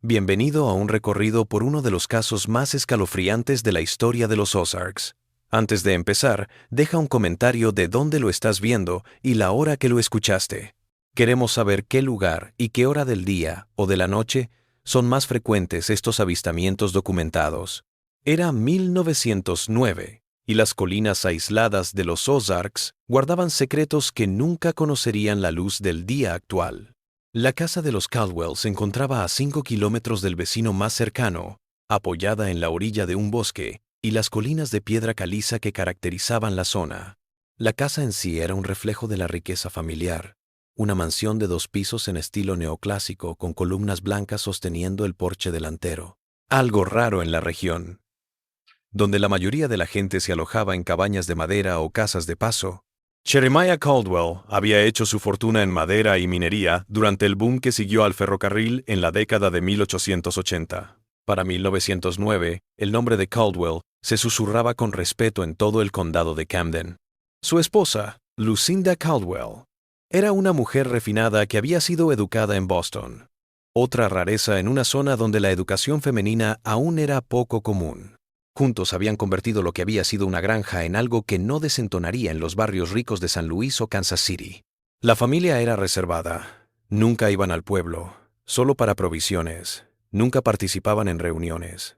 Bienvenido a un recorrido por uno de los casos más escalofriantes de la historia de los Ozarks. Antes de empezar, deja un comentario de dónde lo estás viendo y la hora que lo escuchaste. Queremos saber qué lugar y qué hora del día o de la noche son más frecuentes estos avistamientos documentados. Era 1909 y las colinas aisladas de los Ozarks guardaban secretos que nunca conocerían la luz del día actual. La casa de los Caldwell se encontraba a 5 kilómetros del vecino más cercano, apoyada en la orilla de un bosque y las colinas de piedra caliza que caracterizaban la zona. La casa en sí era un reflejo de la riqueza familiar, una mansión de 2 pisos en estilo neoclásico con columnas blancas sosteniendo el porche delantero, algo raro en la región, donde la mayoría de la gente se alojaba en cabañas de madera o casas de paso. Jeremiah Caldwell había hecho su fortuna en madera y minería durante el boom que siguió al ferrocarril en la década de 1880. Para 1909, el nombre de Caldwell se susurraba con respeto en todo el condado de Camden. Su esposa, Lucinda Caldwell, era una mujer refinada que había sido educada en Boston, otra rareza en una zona donde la educación femenina aún era poco común. Juntos habían convertido lo que había sido una granja en algo que no desentonaría en los barrios ricos de San Luis o Kansas City. La familia era reservada. Nunca iban al pueblo, solo para provisiones. Nunca participaban en reuniones.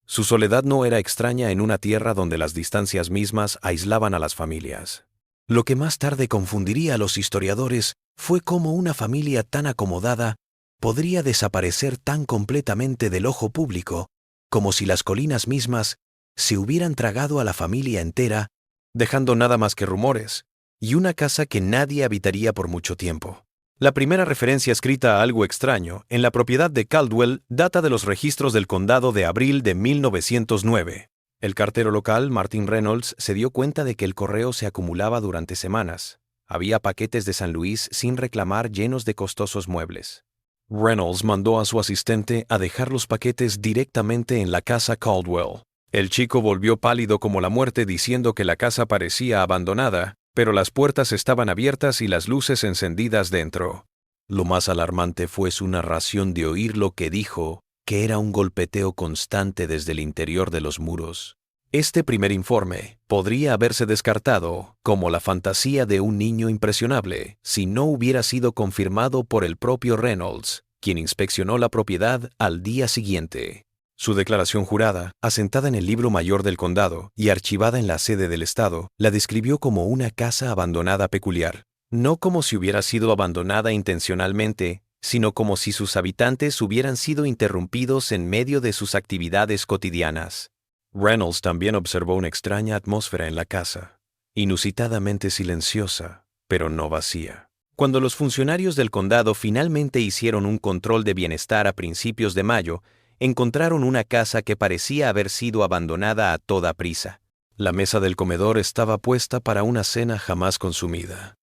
Su soledad no era extraña en una tierra donde las distancias mismas aislaban a las familias. Lo que más tarde confundiría a los historiadores fue cómo una familia tan acomodada podría desaparecer tan completamente del ojo público, como si las colinas mismas se hubieran tragado a la familia entera, dejando nada más que rumores, y una casa que nadie habitaría por mucho tiempo. La primera referencia escrita a algo extraño en la propiedad de Caldwell data de los registros del condado de abril de 1909. El cartero local, Martin Reynolds, se dio cuenta de que el correo se acumulaba durante semanas. Había paquetes de San Luis sin reclamar llenos de costosos muebles. Reynolds mandó a su asistente a dejar los paquetes directamente en la casa Caldwell. El chico volvió pálido como la muerte diciendo que la casa parecía abandonada, pero las puertas estaban abiertas y las luces encendidas dentro. Lo más alarmante fue su narración de oír lo que dijo, que era un golpeteo constante desde el interior de los muros. Este primer informe podría haberse descartado como la fantasía de un niño impresionable si no hubiera sido confirmado por el propio Reynolds, quien inspeccionó la propiedad al día siguiente. Su declaración jurada, asentada en el libro mayor del condado y archivada en la sede del estado, la describió como una casa abandonada peculiar, no como si hubiera sido abandonada intencionalmente, sino como si sus habitantes hubieran sido interrumpidos en medio de sus actividades cotidianas. Reynolds también observó una extraña atmósfera en la casa, inusitadamente silenciosa, pero no vacía. Cuando los funcionarios del condado finalmente hicieron un control de bienestar a principios de mayo, encontraron una casa que parecía haber sido abandonada a toda prisa. La mesa del comedor estaba puesta para una cena jamás consumida.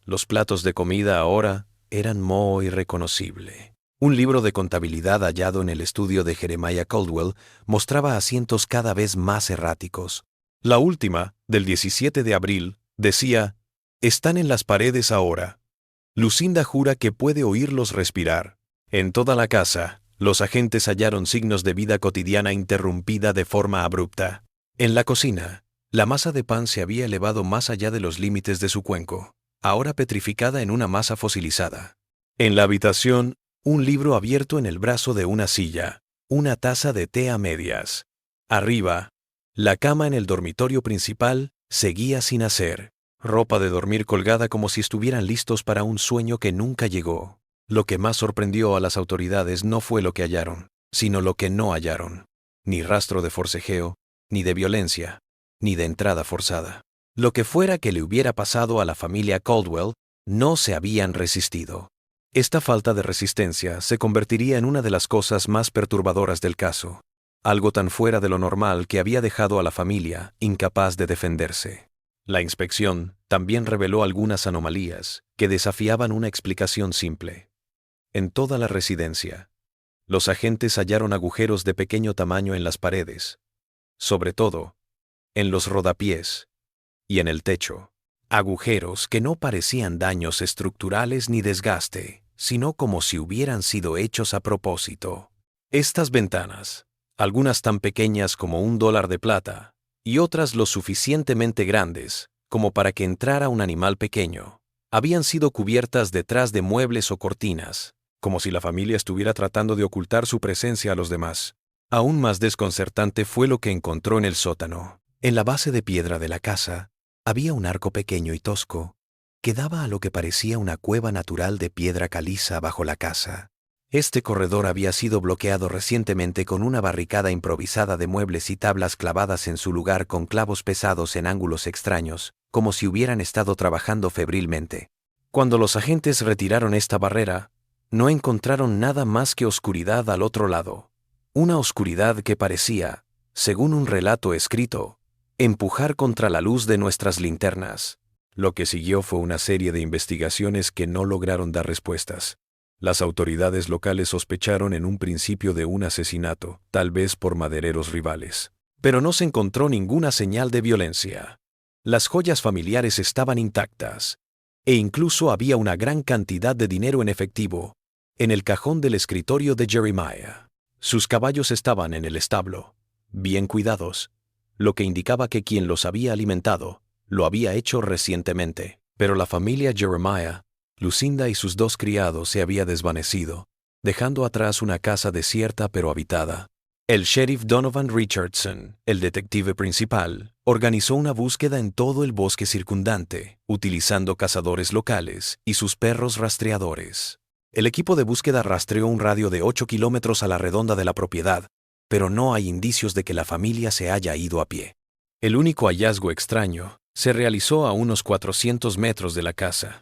Los platos de comida ahora eran moho irreconocible. Un libro de contabilidad hallado en el estudio de Jeremiah Caldwell mostraba asientos cada vez más erráticos. La última, del 17 de abril, decía: «Están en las paredes ahora». Lucinda jura que puede oírlos respirar. En toda la casa, los agentes hallaron signos de vida cotidiana interrumpida de forma abrupta. En la cocina, la masa de pan se había elevado más allá de los límites de su cuenco, ahora petrificada en una masa fosilizada. En la habitación, un libro abierto en el brazo de una silla, una taza de té a medias. Arriba, la cama en el dormitorio principal seguía sin hacer, ropa de dormir colgada como si estuvieran listos para un sueño que nunca llegó. Lo que más sorprendió a las autoridades no fue lo que hallaron, sino lo que no hallaron. Ni rastro de forcejeo, ni de violencia, ni de entrada forzada. Lo que fuera que le hubiera pasado a la familia Caldwell, no se habían resistido. Esta falta de resistencia se convertiría en una de las cosas más perturbadoras del caso, algo tan fuera de lo normal que había dejado a la familia incapaz de defenderse. La inspección también reveló algunas anomalías que desafiaban una explicación simple. En toda la residencia, los agentes hallaron agujeros de pequeño tamaño en las paredes, sobre todo en los rodapiés y en el techo. Agujeros que no parecían daños estructurales ni desgaste, sino como si hubieran sido hechos a propósito. Estas ventanas, algunas tan pequeñas como $1 de plata, y otras lo suficientemente grandes como para que entrara un animal pequeño, habían sido cubiertas detrás de muebles o cortinas, como si la familia estuviera tratando de ocultar su presencia a los demás. Aún más desconcertante fue lo que encontró en el sótano. En la base de piedra de la casa, había un arco pequeño y tosco que daba a lo que parecía una cueva natural de piedra caliza bajo la casa. Este corredor había sido bloqueado recientemente con una barricada improvisada de muebles y tablas clavadas en su lugar con clavos pesados en ángulos extraños, como si hubieran estado trabajando febrilmente. Cuando los agentes retiraron esta barrera, no encontraron nada más que oscuridad al otro lado. Una oscuridad que parecía, según un relato escrito, empujar contra la luz de nuestras linternas. Lo que siguió fue una serie de investigaciones que no lograron dar respuestas. Las autoridades locales sospecharon en un principio de un asesinato, tal vez por madereros rivales. Pero no se encontró ninguna señal de violencia. Las joyas familiares estaban intactas, e incluso había una gran cantidad de dinero en efectivo en el cajón del escritorio de Jeremiah. Sus caballos estaban en el establo, bien cuidados, lo que indicaba que quien los había alimentado lo había hecho recientemente. Pero la familia Jeremiah, Lucinda y sus 2 criados, se había desvanecido, dejando atrás una casa desierta pero habitada. El sheriff Donovan Richardson, el detective principal, organizó una búsqueda en todo el bosque circundante, utilizando cazadores locales y sus perros rastreadores. El equipo de búsqueda rastreó un radio de 8 kilómetros a la redonda de la propiedad, pero no hay indicios de que la familia se haya ido a pie. El único hallazgo extraño se realizó a unos 400 metros de la casa.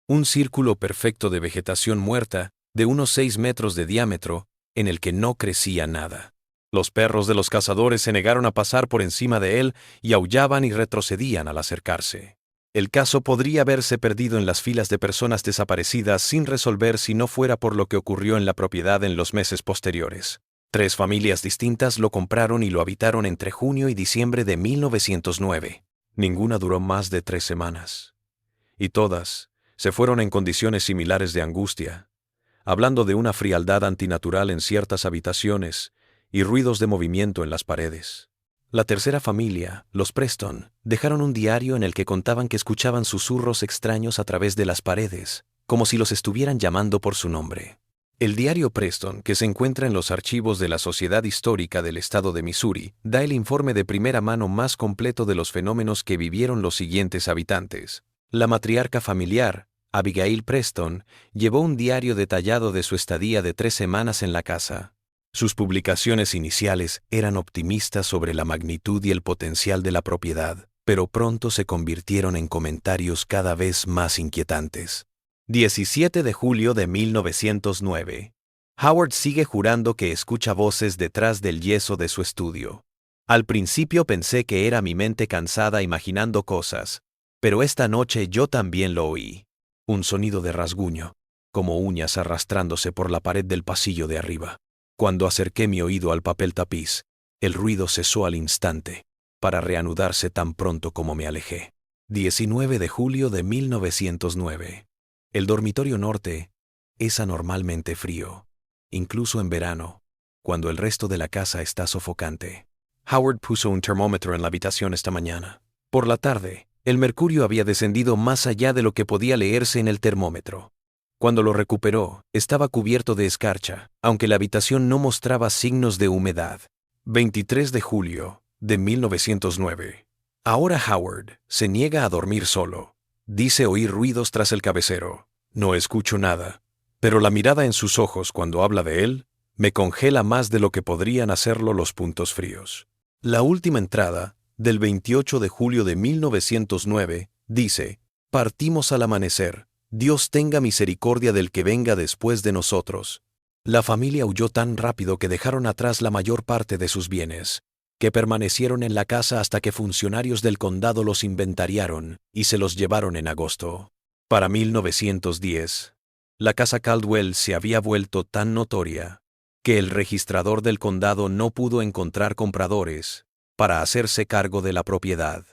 Un círculo perfecto de vegetación muerta de unos 6 metros de diámetro en el que no crecía nada. Los perros de los cazadores se negaron a pasar por encima de él y aullaban y retrocedían al acercarse. El caso podría haberse perdido en las filas de personas desaparecidas sin resolver si no fuera por lo que ocurrió en la propiedad en los meses posteriores. 3 familias distintas lo compraron y lo habitaron entre junio y diciembre de 1909. Ninguna duró más de 3 semanas. Y todas se fueron en condiciones similares de angustia, hablando de una frialdad antinatural en ciertas habitaciones y ruidos de movimiento en las paredes. La tercera familia, los Preston, dejaron un diario en el que contaban que escuchaban susurros extraños a través de las paredes, como si los estuvieran llamando por su nombre. El diario Preston, que se encuentra en los archivos de la Sociedad Histórica del Estado de Missouri, da el informe de primera mano más completo de los fenómenos que vivieron los siguientes habitantes. La matriarca familiar, Abigail Preston, llevó un diario detallado de su estadía de 3 semanas en la casa. Sus publicaciones iniciales eran optimistas sobre la magnitud y el potencial de la propiedad, pero pronto se convirtieron en comentarios cada vez más inquietantes. 17 de julio de 1909. Howard sigue jurando que escucha voces detrás del yeso de su estudio. Al principio pensé que era mi mente cansada imaginando cosas, pero esta noche yo también lo oí. Un sonido de rasguño, como uñas arrastrándose por la pared del pasillo de arriba. Cuando acerqué mi oído al papel tapiz, el ruido cesó al instante, para reanudarse tan pronto como me alejé. 19 de julio de 1909. El dormitorio norte es anormalmente frío, incluso en verano, cuando el resto de la casa está sofocante. Howard puso un termómetro en la habitación esta mañana. Por la tarde, el mercurio había descendido más allá de lo que podía leerse en el termómetro. Cuando lo recuperó, estaba cubierto de escarcha, aunque la habitación no mostraba signos de humedad. 23 de julio de 1909. Ahora Howard se niega a dormir solo. Dice oír ruidos tras el cabecero. No escucho nada, pero la mirada en sus ojos cuando habla de él me congela más de lo que podrían hacerlo los puntos fríos. La última entrada, del 28 de julio de 1909, dice: «Partimos al amanecer. Dios tenga misericordia del que venga después de nosotros». La familia huyó tan rápido que dejaron atrás la mayor parte de sus bienes, que permanecieron en la casa hasta que funcionarios del condado los inventariaron y se los llevaron en agosto. Para 1910, la casa Caldwell se había vuelto tan notoria que el registrador del condado no pudo encontrar compradores para hacerse cargo de la propiedad.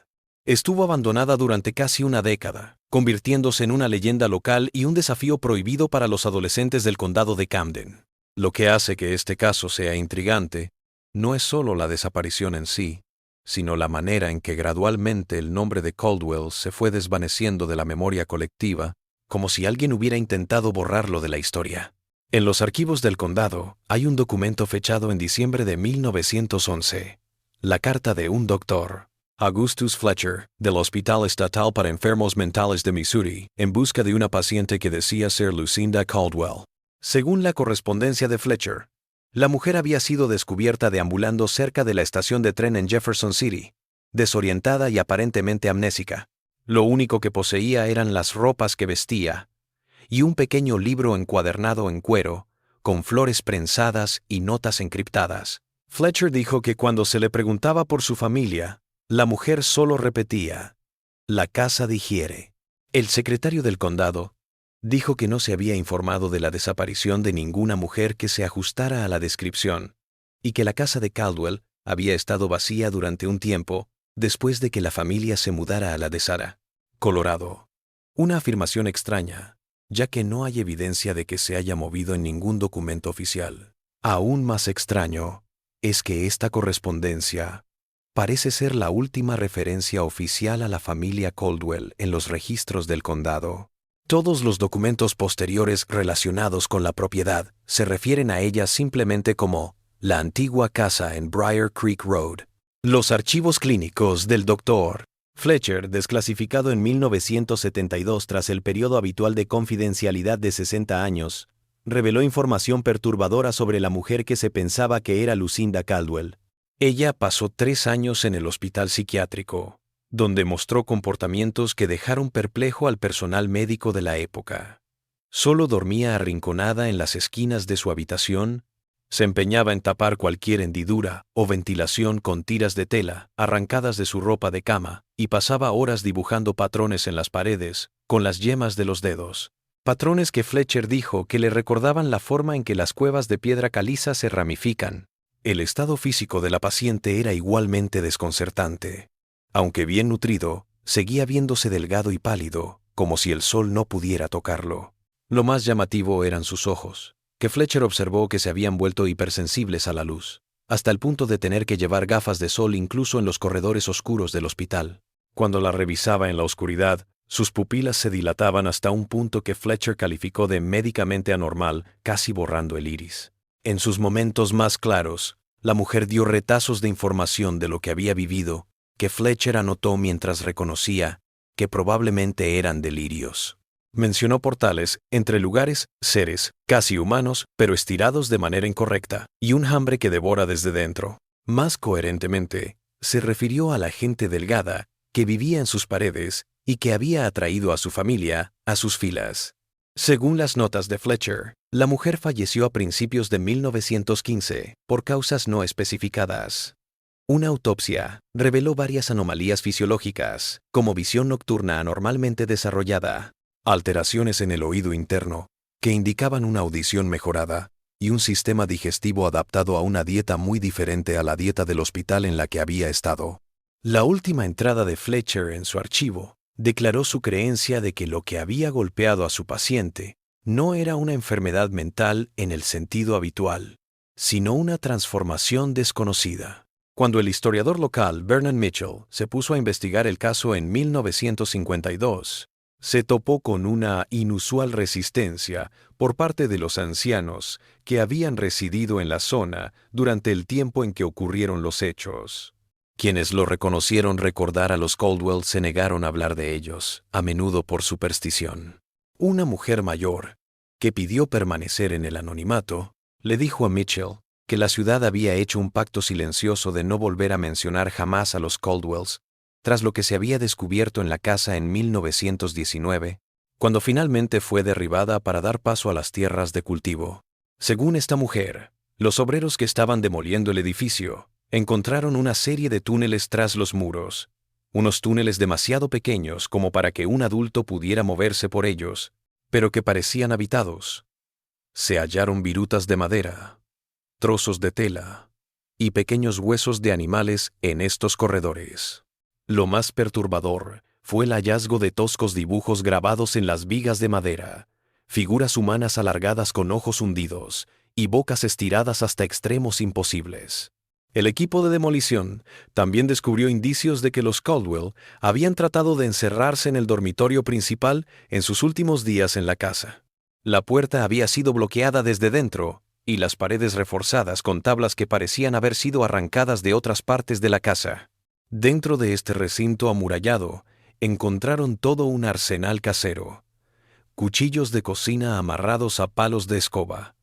Estuvo abandonada durante casi una década, convirtiéndose en una leyenda local y un desafío prohibido para los adolescentes del condado de Camden. Lo que hace que este caso sea intrigante no es solo la desaparición en sí, sino la manera en que gradualmente el nombre de Caldwell se fue desvaneciendo de la memoria colectiva, como si alguien hubiera intentado borrarlo de la historia. En los archivos del condado hay un documento fechado en diciembre de 1911, la carta de un doctor, Augustus Fletcher, del Hospital Estatal para Enfermos Mentales de Missouri, en busca de una paciente que decía ser Lucinda Caldwell. Según la correspondencia de Fletcher, la mujer había sido descubierta deambulando cerca de la estación de tren en Jefferson City, desorientada y aparentemente amnésica. Lo único que poseía eran las ropas que vestía y un pequeño libro encuadernado en cuero, con flores prensadas y notas encriptadas. Fletcher dijo que cuando se le preguntaba por su familia, la mujer solo repetía, «La casa digiere». El secretario del condado dijo que no se había informado de la desaparición de ninguna mujer que se ajustara a la descripción, y que la casa de Caldwell había estado vacía durante un tiempo después de que la familia se mudara a la de Sarah, Colorado. Una afirmación extraña, ya que no hay evidencia de que se haya movido en ningún documento oficial. Aún más extraño es que esta correspondencia parece ser la última referencia oficial a la familia Caldwell en los registros del condado. Todos los documentos posteriores relacionados con la propiedad se refieren a ella simplemente como la antigua casa en Briar Creek Road. Los archivos clínicos del Dr. Fletcher, desclasificado en 1972 tras el periodo habitual de confidencialidad de 60 años, reveló información perturbadora sobre la mujer que se pensaba que era Lucinda Caldwell. Ella pasó 3 años en el hospital psiquiátrico, donde mostró comportamientos que dejaron perplejo al personal médico de la época. Solo dormía arrinconada en las esquinas de su habitación, se empeñaba en tapar cualquier hendidura o ventilación con tiras de tela arrancadas de su ropa de cama y pasaba horas dibujando patrones en las paredes con las yemas de los dedos. Patrones que Fletcher dijo que le recordaban la forma en que las cuevas de piedra caliza se ramifican. El estado físico de la paciente era igualmente desconcertante. Aunque bien nutrido, seguía viéndose delgado y pálido, como si el sol no pudiera tocarlo. Lo más llamativo eran sus ojos, que Fletcher observó que se habían vuelto hipersensibles a la luz, hasta el punto de tener que llevar gafas de sol incluso en los corredores oscuros del hospital. Cuando la revisaba en la oscuridad, sus pupilas se dilataban hasta un punto que Fletcher calificó de médicamente anormal, casi borrando el iris. En sus momentos más claros, la mujer dio retazos de información de lo que había vivido, que Fletcher anotó mientras reconocía que probablemente eran delirios. Mencionó portales entre lugares, seres, casi humanos, pero estirados de manera incorrecta, y un hambre que devora desde dentro. Más coherentemente, se refirió a la gente delgada que vivía en sus paredes y que había atraído a su familia a sus filas. Según las notas de Fletcher, la mujer falleció a principios de 1915 por causas no especificadas. Una autopsia reveló varias anomalías fisiológicas, como visión nocturna anormalmente desarrollada, alteraciones en el oído interno, que indicaban una audición mejorada, y un sistema digestivo adaptado a una dieta muy diferente a la dieta del hospital en la que había estado. La última entrada de Fletcher en su archivo declaró su creencia de que lo que había golpeado a su paciente no era una enfermedad mental en el sentido habitual, sino una transformación desconocida. Cuando el historiador local Vernon Mitchell se puso a investigar el caso en 1952, se topó con una inusual resistencia por parte de los ancianos que habían residido en la zona durante el tiempo en que ocurrieron los hechos. Quienes lo reconocieron recordar a los Caldwell se negaron a hablar de ellos, a menudo por superstición. Una mujer mayor, que pidió permanecer en el anonimato, le dijo a Mitchell que la ciudad había hecho un pacto silencioso de no volver a mencionar jamás a los Caldwells, tras lo que se había descubierto en la casa en 1919, cuando finalmente fue derribada para dar paso a las tierras de cultivo. Según esta mujer, los obreros que estaban demoliendo el edificio encontraron una serie de túneles tras los muros, unos túneles demasiado pequeños como para que un adulto pudiera moverse por ellos, pero que parecían habitados. Se hallaron virutas de madera, trozos de tela y pequeños huesos de animales en estos corredores. Lo más perturbador fue el hallazgo de toscos dibujos grabados en las vigas de madera, figuras humanas alargadas con ojos hundidos y bocas estiradas hasta extremos imposibles. El equipo de demolición también descubrió indicios de que los Caldwell habían tratado de encerrarse en el dormitorio principal en sus últimos días en la casa. La puerta había sido bloqueada desde dentro y las paredes reforzadas con tablas que parecían haber sido arrancadas de otras partes de la casa. Dentro de este recinto amurallado, encontraron todo un arsenal casero. Cuchillos de cocina amarrados a palos de escoba.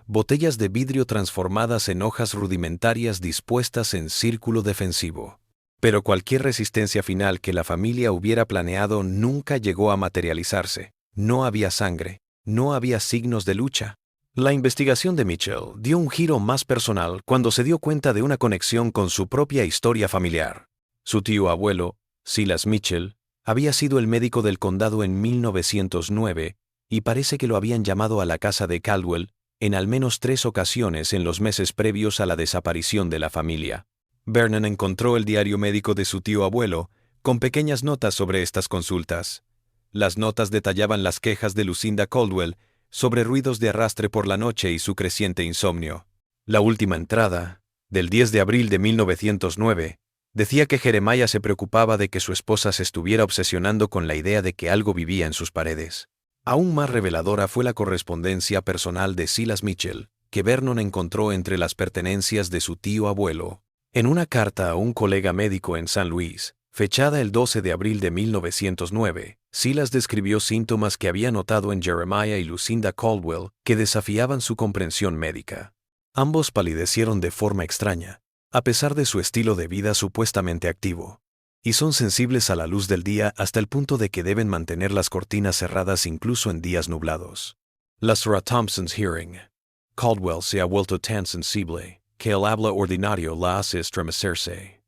Botellas de vidrio transformadas en hojas rudimentarias dispuestas en círculo defensivo. Pero cualquier resistencia final que la familia hubiera planeado nunca llegó a materializarse. No había sangre, no había signos de lucha. La investigación de Mitchell dio un giro más personal cuando se dio cuenta de una conexión con su propia historia familiar. Su tío abuelo, Silas Mitchell, había sido el médico del condado en 1909 y parece que lo habían llamado a la casa de Caldwell en al menos 3 ocasiones en los meses previos a la desaparición de la familia. Vernon encontró el diario médico de su tío abuelo, con pequeñas notas sobre estas consultas. Las notas detallaban las quejas de Lucinda Caldwell sobre ruidos de arrastre por la noche y su creciente insomnio. La última entrada, del 10 de abril de 1909, decía que Jeremiah se preocupaba de que su esposa se estuviera obsesionando con la idea de que algo vivía en sus paredes. Aún más reveladora fue la correspondencia personal de Silas Mitchell, que Vernon encontró entre las pertenencias de su tío abuelo. En una carta a un colega médico en San Luis, fechada el 12 de abril de 1909, Silas describió síntomas que había notado en Jeremiah y Lucinda Caldwell que desafiaban su comprensión médica. Ambos palidecieron de forma extraña, a pesar de su estilo de vida supuestamente activo, y son sensibles a la luz del día hasta el punto de que deben mantener las cortinas cerradas incluso en días nublados. La Sra. Thompson's hearing. Caldwell se ha vuelto tan sensible que el habla ordinario la hace estremecerse.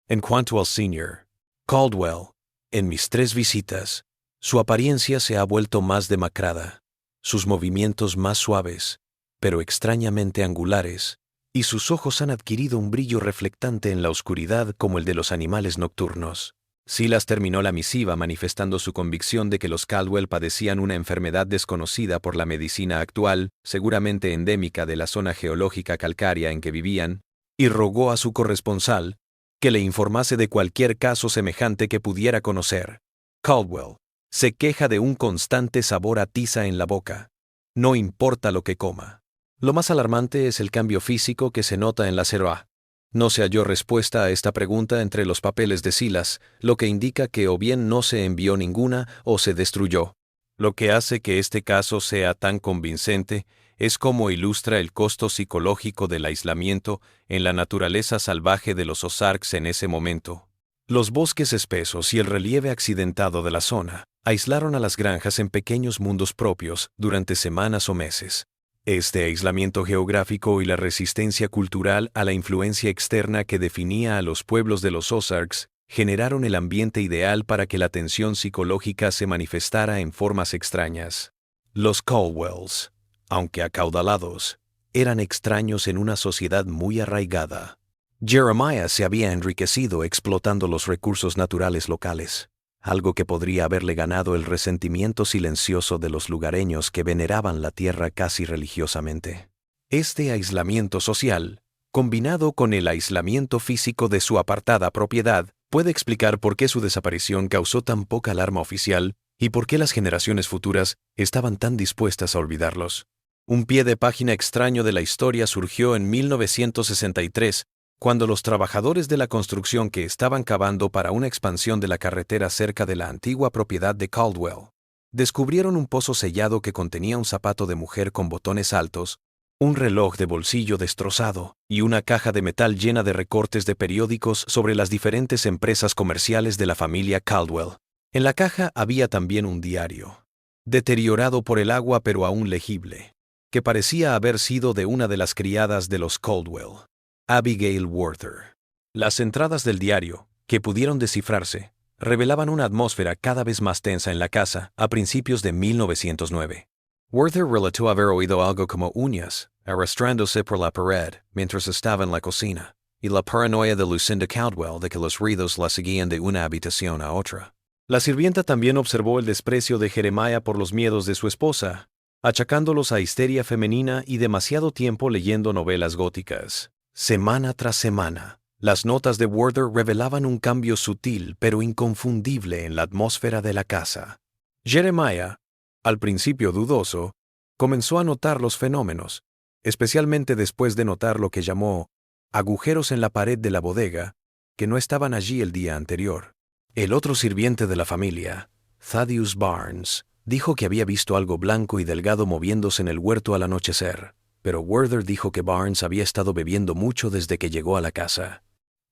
En cuanto al Sr. Caldwell, en mis 3 visitas, su apariencia se ha vuelto más demacrada, sus movimientos más suaves, pero extrañamente angulares, y sus ojos han adquirido un brillo reflectante en la oscuridad como el de los animales nocturnos. Silas terminó la misiva manifestando su convicción de que los Caldwell padecían una enfermedad desconocida por la medicina actual, seguramente endémica de la zona geológica calcárea en que vivían, y rogó a su corresponsal que le informase de cualquier caso semejante que pudiera conocer. Caldwell se queja de un constante sabor a tiza en la boca. No importa lo que coma. Lo más alarmante es el cambio físico que se nota en la Sra. No se halló respuesta a esta pregunta entre los papeles de Silas, lo que indica que o bien no se envió ninguna o se destruyó. Lo que hace que este caso sea tan convincente es cómo ilustra el costo psicológico del aislamiento en la naturaleza salvaje de los Ozarks en ese momento. Los bosques espesos y el relieve accidentado de la zona aislaron a las granjas en pequeños mundos propios durante semanas o meses. Este aislamiento geográfico y la resistencia cultural a la influencia externa que definía a los pueblos de los Ozarks generaron el ambiente ideal para que la tensión psicológica se manifestara en formas extrañas. Los Caldwells, aunque acaudalados, eran extraños en una sociedad muy arraigada. Jeremiah se había enriquecido explotando los recursos naturales locales, algo que podría haberle ganado el resentimiento silencioso de los lugareños que veneraban la tierra casi religiosamente. Este aislamiento social, combinado con el aislamiento físico de su apartada propiedad, puede explicar por qué su desaparición causó tan poca alarma oficial y por qué las generaciones futuras estaban tan dispuestas a olvidarlos. Un pie de página extraño de la historia surgió en 1963, cuando los trabajadores de la construcción que estaban cavando para una expansión de la carretera cerca de la antigua propiedad de Caldwell, descubrieron un pozo sellado que contenía un zapato de mujer con botones altos, un reloj de bolsillo destrozado y una caja de metal llena de recortes de periódicos sobre las diferentes empresas comerciales de la familia Caldwell. En la caja había también un diario, deteriorado por el agua pero aún legible, que parecía haber sido de una de las criadas de los Caldwell, Abigail Werther. Las entradas del diario, que pudieron descifrarse, revelaban una atmósfera cada vez más tensa en la casa a principios de 1909. Werther relató haber oído algo como uñas, arrastrándose por la pared mientras estaba en la cocina, y la paranoia de Lucinda Caldwell de que los ruidos la seguían de una habitación a otra. La sirvienta también observó el desprecio de Jeremiah por los miedos de su esposa, achacándolos a histeria femenina y demasiado tiempo leyendo novelas góticas. Semana tras semana, las notas de Werther revelaban un cambio sutil pero inconfundible en la atmósfera de la casa. Jeremiah, al principio dudoso, comenzó a notar los fenómenos, especialmente después de notar lo que llamó agujeros en la pared de la bodega, que no estaban allí el día anterior. El otro sirviente de la familia, Thaddeus Barnes, dijo que había visto algo blanco y delgado moviéndose en el huerto al anochecer, pero Werther dijo que Barnes había estado bebiendo mucho desde que llegó a la casa.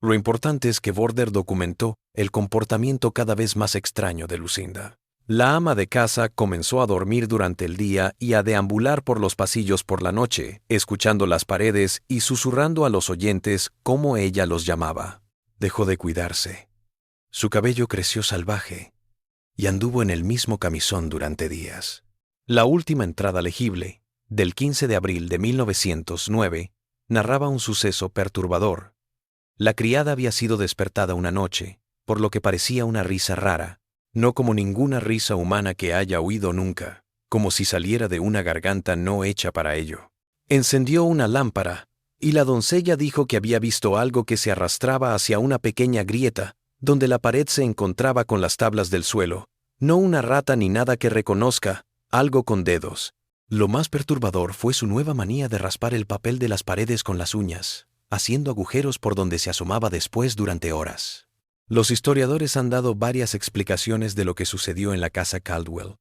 Lo importante es que Werther documentó el comportamiento cada vez más extraño de Lucinda. La ama de casa comenzó a dormir durante el día y a deambular por los pasillos por la noche, escuchando las paredes y susurrando a los oyentes cómo ella los llamaba. Dejó de cuidarse. Su cabello creció salvaje y anduvo en el mismo camisón durante días. La última entrada legible, del 15 de abril de 1909, narraba un suceso perturbador. La criada había sido despertada una noche, por lo que parecía una risa rara, no como ninguna risa humana que haya oído nunca, como si saliera de una garganta no hecha para ello. Encendió una lámpara, y la doncella dijo que había visto algo que se arrastraba hacia una pequeña grieta, donde la pared se encontraba con las tablas del suelo. No una rata ni nada que reconozca, algo con dedos. Lo más perturbador fue su nueva manía de raspar el papel de las paredes con las uñas, haciendo agujeros por donde se asomaba después durante horas. Los historiadores han dado varias explicaciones de lo que sucedió en la casa Caldwell.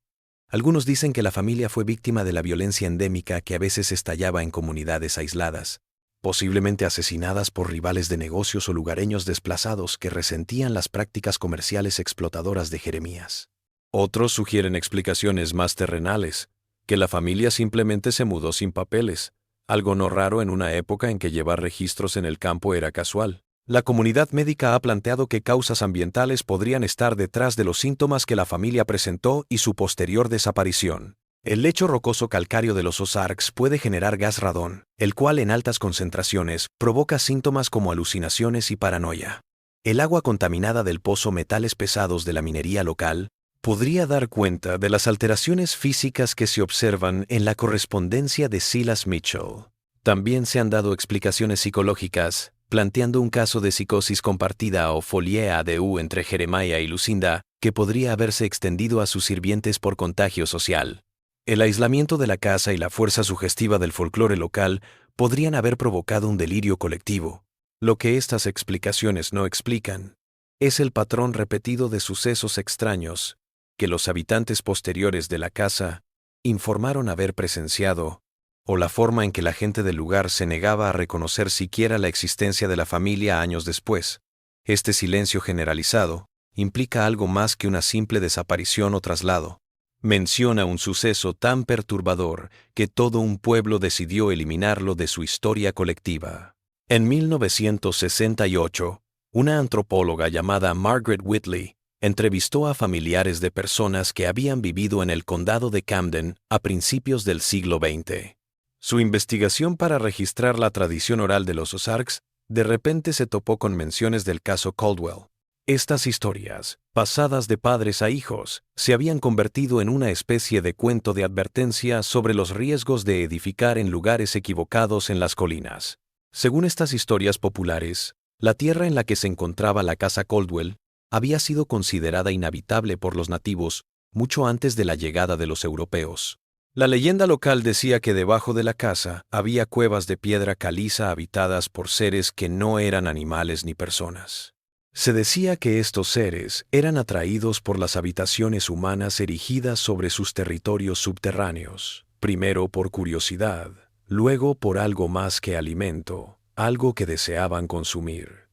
Algunos dicen que la familia fue víctima de la violencia endémica que a veces estallaba en comunidades aisladas, posiblemente asesinadas por rivales de negocios o lugareños desplazados que resentían las prácticas comerciales explotadoras de Jeremías. Otros sugieren explicaciones más terrenales, que la familia simplemente se mudó sin papeles, algo no raro en una época en que llevar registros en el campo era casual. La comunidad médica ha planteado que causas ambientales podrían estar detrás de los síntomas que la familia presentó y su posterior desaparición. El lecho rocoso calcáreo de los Ozarks puede generar gas radón, el cual en altas concentraciones provoca síntomas como alucinaciones y paranoia. El agua contaminada del pozo metales pesados de la minería local podría dar cuenta de las alteraciones físicas que se observan en la correspondencia de Silas Mitchell. También se han dado explicaciones psicológicas, planteando un caso de psicosis compartida o folie à deux entre Jeremiah y Lucinda, que podría haberse extendido a sus sirvientes por contagio social. El aislamiento de la casa y la fuerza sugestiva del folclore local podrían haber provocado un delirio colectivo. Lo que estas explicaciones no explican es el patrón repetido de sucesos extraños que los habitantes posteriores de la casa informaron haber presenciado, o la forma en que la gente del lugar se negaba a reconocer siquiera la existencia de la familia años después. Este silencio generalizado implica algo más que una simple desaparición o traslado. Menciona un suceso tan perturbador que todo un pueblo decidió eliminarlo de su historia colectiva. En 1968, una antropóloga llamada Margaret Whitley entrevistó a familiares de personas que habían vivido en el condado de Camden a principios del siglo XX. Su investigación para registrar la tradición oral de los Ozarks de repente se topó con menciones del caso Caldwell. Estas historias, pasadas de padres a hijos, se habían convertido en una especie de cuento de advertencia sobre los riesgos de edificar en lugares equivocados en las colinas. Según estas historias populares, la tierra en la que se encontraba la casa Caldwell había sido considerada inhabitable por los nativos mucho antes de la llegada de los europeos. La leyenda local decía que debajo de la casa había cuevas de piedra caliza habitadas por seres que no eran animales ni personas. Se decía que estos seres eran atraídos por las habitaciones humanas erigidas sobre sus territorios subterráneos, primero por curiosidad, luego por algo más que alimento, algo que deseaban consumir.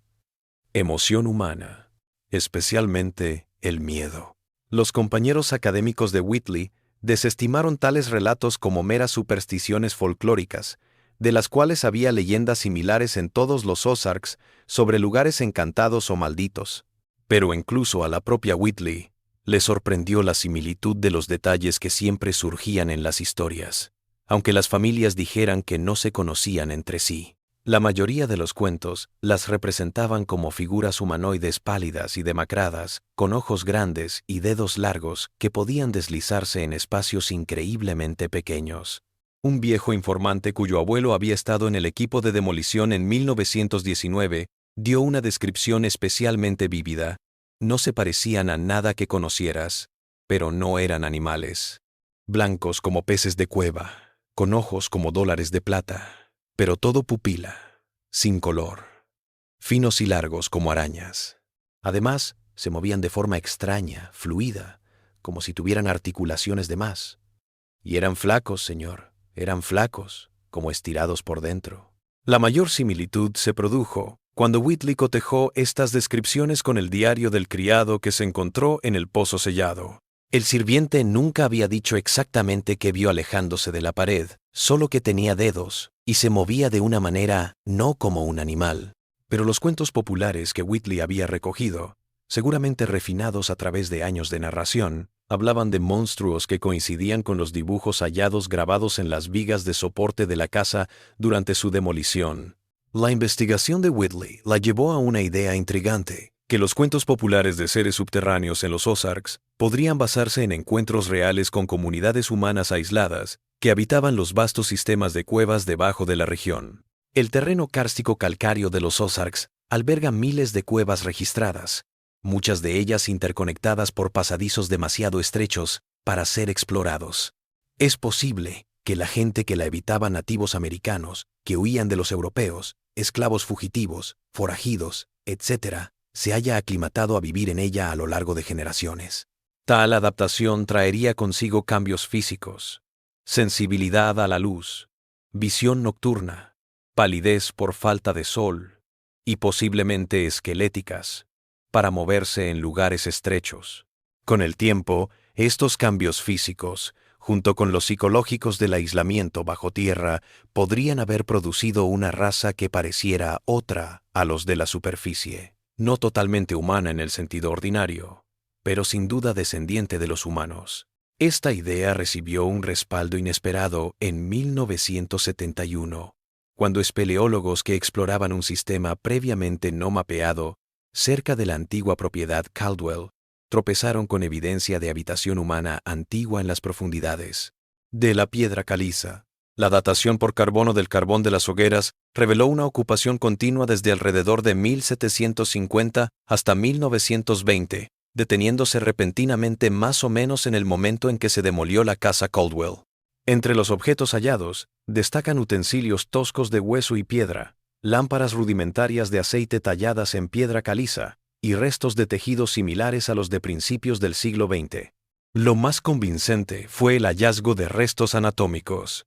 Emoción humana, especialmente el miedo. Los compañeros académicos de Whitley desestimaron tales relatos como meras supersticiones folclóricas, de las cuales había leyendas similares en todos los Ozarks sobre lugares encantados o malditos. Pero incluso a la propia Whitley le sorprendió la similitud de los detalles que siempre surgían en las historias, aunque las familias dijeran que no se conocían entre sí. La mayoría de los cuentos las representaban como figuras humanoides pálidas y demacradas, con ojos grandes y dedos largos que podían deslizarse en espacios increíblemente pequeños. Un viejo informante cuyo abuelo había estado en el equipo de demolición en 1919 dio una descripción especialmente vívida. No se parecían a nada que conocieras, pero no eran animales. Blancos como peces de cueva, con ojos como dólares de plata, pero todo pupila, sin color, finos y largos como arañas. Además, se movían de forma extraña, fluida, como si tuvieran articulaciones de más. Y eran flacos, señor, eran flacos, como estirados por dentro. La mayor similitud se produjo cuando Whitley cotejó estas descripciones con el diario del criado que se encontró en el pozo sellado. El sirviente nunca había dicho exactamente qué vio alejándose de la pared, solo que tenía dedos y se movía de una manera no como un animal. Pero los cuentos populares que Whitley había recogido, seguramente refinados a través de años de narración, hablaban de monstruos que coincidían con los dibujos hallados grabados en las vigas de soporte de la casa durante su demolición. La investigación de Whitley la llevó a una idea intrigante, que los cuentos populares de seres subterráneos en los Ozarks podrían basarse en encuentros reales con comunidades humanas aisladas que habitaban los vastos sistemas de cuevas debajo de la región. El terreno kárstico calcáreo de los Ozarks alberga miles de cuevas registradas, muchas de ellas interconectadas por pasadizos demasiado estrechos para ser explorados. Es posible que la gente que la habitaba, nativos americanos, que huían de los europeos, esclavos fugitivos, forajidos, etc., se haya aclimatado a vivir en ella a lo largo de generaciones. Tal adaptación traería consigo cambios físicos, sensibilidad a la luz, visión nocturna, palidez por falta de sol y posiblemente esqueléticas, para moverse en lugares estrechos. Con el tiempo, estos cambios físicos, junto con los psicológicos del aislamiento bajo tierra, podrían haber producido una raza que pareciera otra a los de la superficie. No totalmente humana en el sentido ordinario, pero sin duda descendiente de los humanos. Esta idea recibió un respaldo inesperado en 1971, cuando espeleólogos que exploraban un sistema previamente no mapeado cerca de la antigua propiedad Caldwell tropezaron con evidencia de habitación humana antigua en las profundidades de la piedra caliza. La datación por carbono del carbón de las hogueras reveló una ocupación continua desde alrededor de 1750 hasta 1920, deteniéndose repentinamente más o menos en el momento en que se demolió la casa Caldwell. Entre los objetos hallados, destacan utensilios toscos de hueso y piedra, lámparas rudimentarias de aceite talladas en piedra caliza y restos de tejidos similares a los de principios del siglo XX. Lo más convincente fue el hallazgo de restos anatómicos.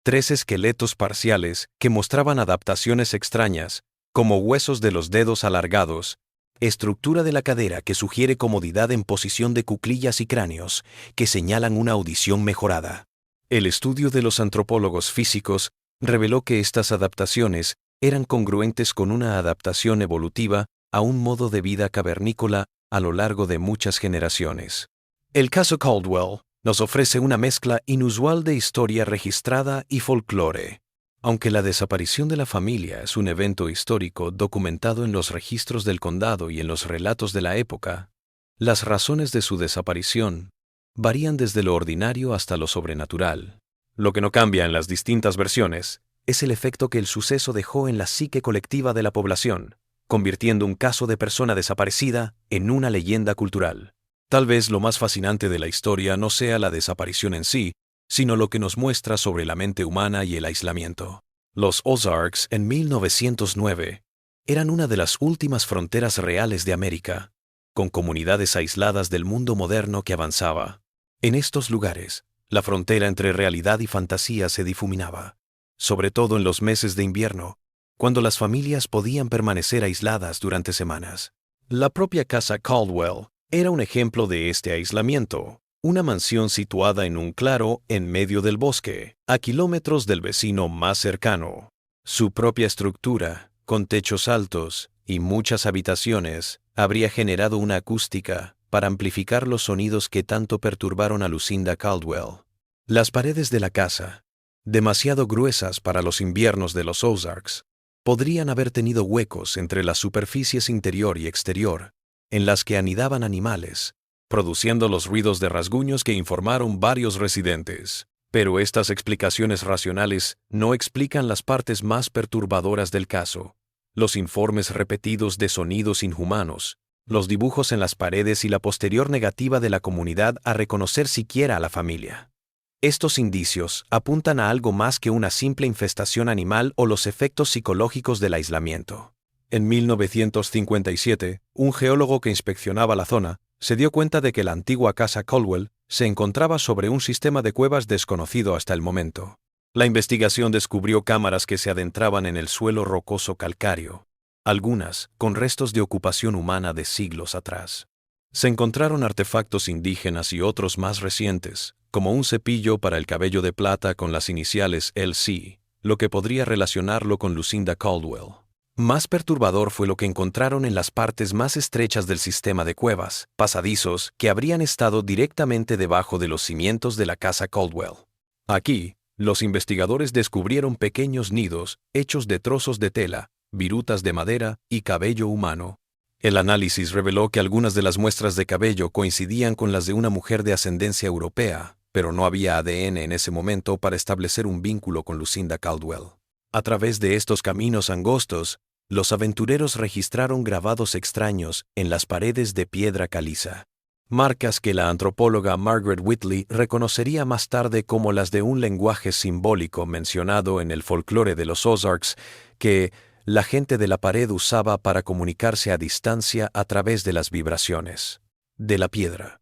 3 esqueletos parciales que mostraban adaptaciones extrañas, como huesos de los dedos alargados, estructura de la cadera que sugiere comodidad en posición de cuclillas y cráneos, que señalan una audición mejorada. El estudio de los antropólogos físicos reveló que estas adaptaciones eran congruentes con una adaptación evolutiva a un modo de vida cavernícola a lo largo de muchas generaciones. El caso Caldwell nos ofrece una mezcla inusual de historia registrada y folclore. Aunque la desaparición de la familia es un evento histórico documentado en los registros del condado y en los relatos de la época, las razones de su desaparición varían desde lo ordinario hasta lo sobrenatural. Lo que no cambia en las distintas versiones es el efecto que el suceso dejó en la psique colectiva de la población, convirtiendo un caso de persona desaparecida en una leyenda cultural. Tal vez lo más fascinante de la historia no sea la desaparición en sí, sino lo que nos muestra sobre la mente humana y el aislamiento. Los Ozarks en 1909 eran una de las últimas fronteras reales de América, con comunidades aisladas del mundo moderno que avanzaba. En estos lugares, la frontera entre realidad y fantasía se difuminaba, sobre todo en los meses de invierno, cuando las familias podían permanecer aisladas durante semanas. La propia casa Caldwell era un ejemplo de este aislamiento, una mansión situada en un claro en medio del bosque, a kilómetros del vecino más cercano. Su propia estructura, con techos altos y muchas habitaciones, habría generado una acústica para amplificar los sonidos que tanto perturbaron a Lucinda Caldwell. Las paredes de la casa, demasiado gruesas para los inviernos de los Ozarks, Podrían haber tenido huecos entre las superficies interior y exterior, en las que anidaban animales, produciendo los ruidos de rasguños que informaron varios residentes. Pero estas explicaciones racionales no explican las partes más perturbadoras del caso: los informes repetidos de sonidos inhumanos, los dibujos en las paredes y la posterior negativa de la comunidad a reconocer siquiera a la familia. Estos indicios apuntan a algo más que una simple infestación animal o los efectos psicológicos del aislamiento. En 1957, un geólogo que inspeccionaba la zona se dio cuenta de que la antigua casa Caldwell se encontraba sobre un sistema de cuevas desconocido hasta el momento. La investigación descubrió cámaras que se adentraban en el suelo rocoso calcáreo, algunas con restos de ocupación humana de siglos atrás. Se encontraron artefactos indígenas y otros más recientes, como un cepillo para el cabello de plata con las iniciales LC, lo que podría relacionarlo con Lucinda Caldwell. Más perturbador fue lo que encontraron en las partes más estrechas del sistema de cuevas, pasadizos que habrían estado directamente debajo de los cimientos de la casa Caldwell. Aquí, los investigadores descubrieron pequeños nidos hechos de trozos de tela, virutas de madera y cabello humano. El análisis reveló que algunas de las muestras de cabello coincidían con las de una mujer de ascendencia europea, pero no había ADN en ese momento para establecer un vínculo con Lucinda Caldwell. A través de estos caminos angostos, los aventureros registraron grabados extraños en las paredes de piedra caliza, marcas que la antropóloga Margaret Whitley reconocería más tarde como las de un lenguaje simbólico mencionado en el folclore de los Ozarks que la gente de la pared usaba para comunicarse a distancia a través de las vibraciones de la piedra.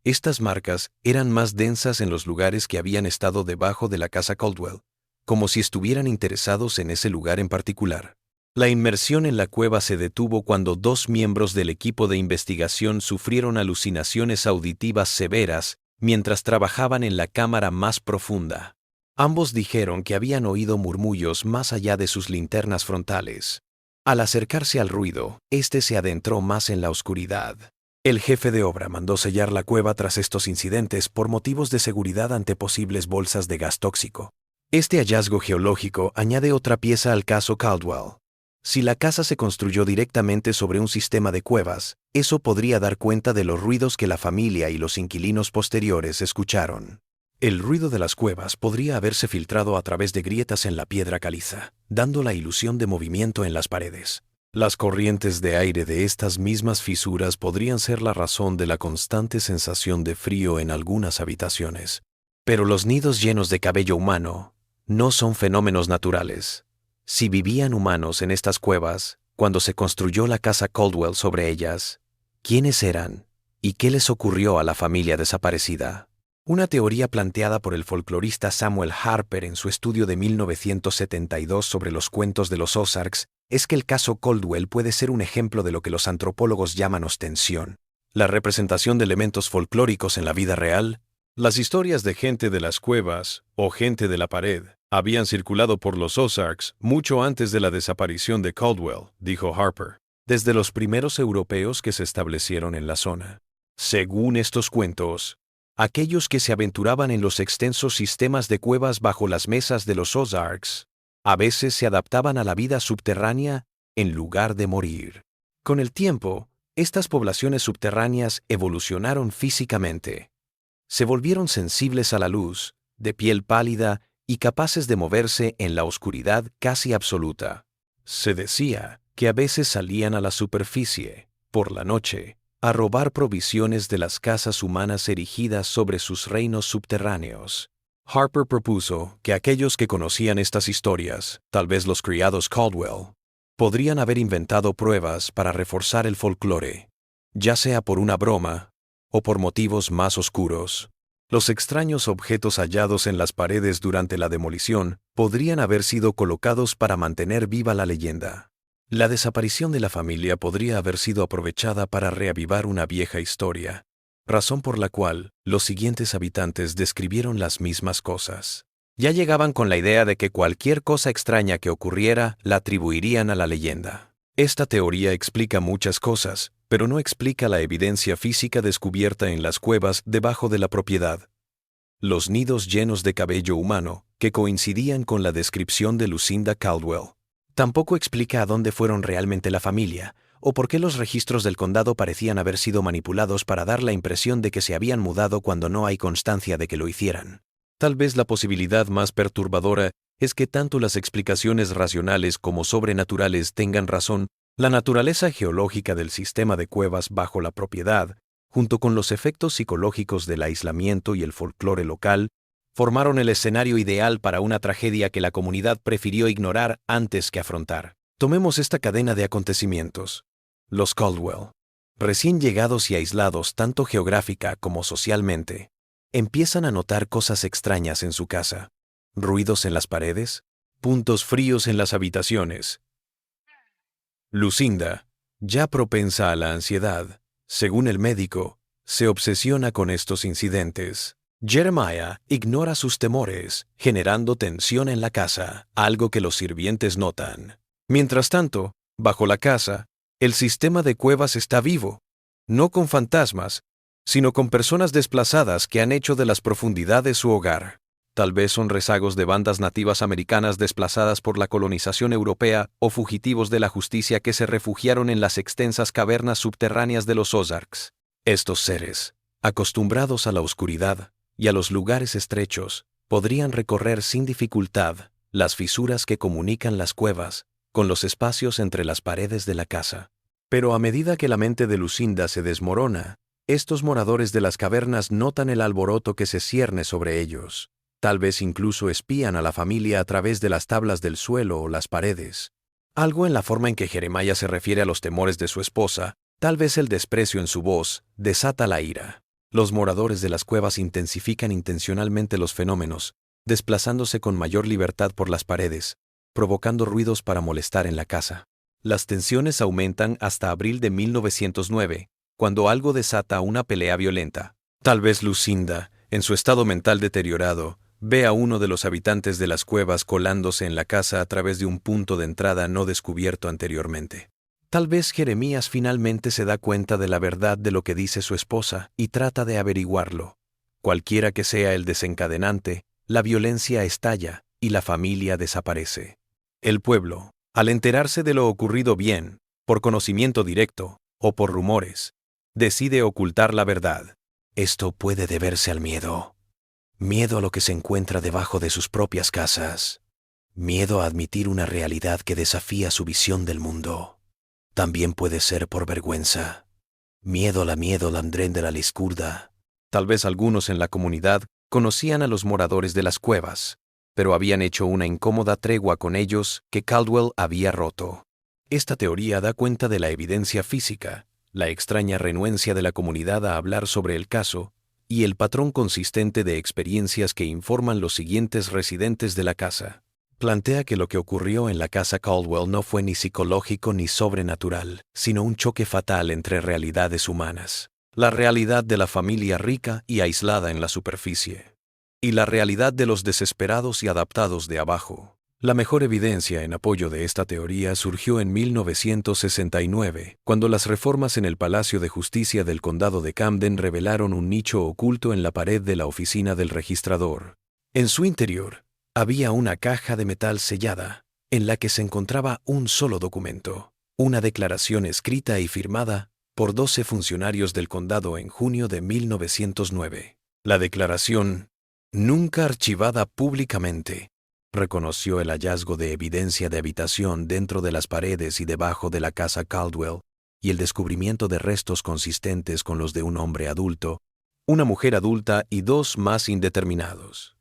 Estas marcas eran más densas en los lugares que habían estado debajo de la casa Caldwell, como si estuvieran interesados en ese lugar en particular. La inmersión en la cueva se detuvo cuando 2 miembros del equipo de investigación sufrieron alucinaciones auditivas severas mientras trabajaban en la cámara más profunda. Ambos dijeron que habían oído murmullos más allá de sus linternas frontales. Al acercarse al ruido, este se adentró más en la oscuridad. El jefe de obra mandó sellar la cueva tras estos incidentes por motivos de seguridad ante posibles bolsas de gas tóxico. Este hallazgo geológico añade otra pieza al caso Caldwell. Si la casa se construyó directamente sobre un sistema de cuevas, eso podría dar cuenta de los ruidos que la familia y los inquilinos posteriores escucharon. El ruido de las cuevas podría haberse filtrado a través de grietas en la piedra caliza, dando la ilusión de movimiento en las paredes. Las corrientes de aire de estas mismas fisuras podrían ser la razón de la constante sensación de frío en algunas habitaciones. Pero los nidos llenos de cabello humano no son fenómenos naturales. Si vivían humanos en estas cuevas, cuando se construyó la casa Caldwell sobre ellas, ¿quiénes eran? ¿Y qué les ocurrió a la familia desaparecida? Una teoría planteada por el folclorista Samuel Harper en su estudio de 1972 sobre los cuentos de los Ozarks es que el caso Caldwell puede ser un ejemplo de lo que los antropólogos llaman ostensión, la representación de elementos folclóricos en la vida real. Las historias de gente de las cuevas o gente de la pared habían circulado por los Ozarks mucho antes de la desaparición de Caldwell, dijo Harper, desde los primeros europeos que se establecieron en la zona. Según estos cuentos, aquellos que se aventuraban en los extensos sistemas de cuevas bajo las mesas de los Ozarks, a veces se adaptaban a la vida subterránea en lugar de morir. Con el tiempo, estas poblaciones subterráneas evolucionaron físicamente. Se volvieron sensibles a la luz, de piel pálida y capaces de moverse en la oscuridad casi absoluta. Se decía que a veces salían a la superficie, por la noche, a robar provisiones de las casas humanas erigidas sobre sus reinos subterráneos. Harper propuso que aquellos que conocían estas historias, tal vez los criados Caldwell, podrían haber inventado pruebas para reforzar el folclore, ya sea por una broma o por motivos más oscuros. Los extraños objetos hallados en las paredes durante la demolición podrían haber sido colocados para mantener viva la leyenda. La desaparición de la familia podría haber sido aprovechada para reavivar una vieja historia, razón por la cual los siguientes habitantes describieron las mismas cosas. Ya llegaban con la idea de que cualquier cosa extraña que ocurriera la atribuirían a la leyenda. Esta teoría explica muchas cosas, pero no explica la evidencia física descubierta en las cuevas debajo de la propiedad. Los nidos llenos de cabello humano, que coincidían con la descripción de Lucinda Caldwell. Tampoco explica a dónde fueron realmente la familia, o por qué los registros del condado parecían haber sido manipulados para dar la impresión de que se habían mudado cuando no hay constancia de que lo hicieran. Tal vez la posibilidad más perturbadora es que tanto las explicaciones racionales como sobrenaturales tengan razón. La naturaleza geológica del sistema de cuevas bajo la propiedad, junto con los efectos psicológicos del aislamiento y el folclore local, formaron el escenario ideal para una tragedia que la comunidad prefirió ignorar antes que afrontar. Tomemos esta cadena de acontecimientos. Los Caldwell, recién llegados y aislados tanto geográfica como socialmente, empiezan a notar cosas extrañas en su casa. Ruidos en las paredes, puntos fríos en las habitaciones. Lucinda, ya propensa a la ansiedad, según el médico, se obsesiona con estos incidentes. Jeremiah ignora sus temores, generando tensión en la casa, algo que los sirvientes notan. Mientras tanto, bajo la casa, el sistema de cuevas está vivo, no con fantasmas, sino con personas desplazadas que han hecho de las profundidades su hogar. Tal vez son rezagos de bandas nativas americanas desplazadas por la colonización europea o fugitivos de la justicia que se refugiaron en las extensas cavernas subterráneas de los Ozarks. Estos seres, acostumbrados a la oscuridad y a los lugares estrechos, podrían recorrer sin dificultad las fisuras que comunican las cuevas con los espacios entre las paredes de la casa. Pero a medida que la mente de Lucinda se desmorona, estos moradores de las cavernas notan el alboroto que se cierne sobre ellos. Tal vez incluso espían a la familia a través de las tablas del suelo o las paredes. Algo en la forma en que Jeremiah se refiere a los temores de su esposa, tal vez el desprecio en su voz, desata la ira. Los moradores de las cuevas intensifican intencionalmente los fenómenos, desplazándose con mayor libertad por las paredes, provocando ruidos para molestar en la casa. Las tensiones aumentan hasta abril de 1909, cuando algo desata una pelea violenta. Tal vez Lucinda, en su estado mental deteriorado, ve a uno de los habitantes de las cuevas colándose en la casa a través de un punto de entrada no descubierto anteriormente. Tal vez Jeremías finalmente se da cuenta de la verdad de lo que dice su esposa y trata de averiguarlo. Cualquiera que sea el desencadenante, la violencia estalla y la familia desaparece. El pueblo, al enterarse de lo ocurrido bien, por conocimiento directo o por rumores, decide ocultar la verdad. Esto puede deberse al miedo. Miedo a lo que se encuentra debajo de sus propias casas. Miedo a admitir una realidad que desafía su visión del mundo. También puede ser por vergüenza. Miedo l'andren de la liscurda. Tal vez algunos en la comunidad conocían a los moradores de las cuevas, pero habían hecho una incómoda tregua con ellos que Caldwell había roto. Esta teoría da cuenta de la evidencia física, la extraña renuencia de la comunidad a hablar sobre el caso y el patrón consistente de experiencias que informan los siguientes residentes de la casa. Plantea que lo que ocurrió en la casa Caldwell no fue ni psicológico ni sobrenatural, sino un choque fatal entre realidades humanas. La realidad de la familia rica y aislada en la superficie, y la realidad de los desesperados y adaptados de abajo. La mejor evidencia en apoyo de esta teoría surgió en 1969, cuando las reformas en el Palacio de Justicia del Condado de Camden revelaron un nicho oculto en la pared de la oficina del registrador. En su interior, había una caja de metal sellada, en la que se encontraba un solo documento, una declaración escrita y firmada por 12 funcionarios del condado en junio de 1909. La declaración, nunca archivada públicamente, reconoció el hallazgo de evidencia de habitación dentro de las paredes y debajo de la casa Caldwell y el descubrimiento de restos consistentes con los de un hombre adulto, una mujer adulta y 2 más indeterminados.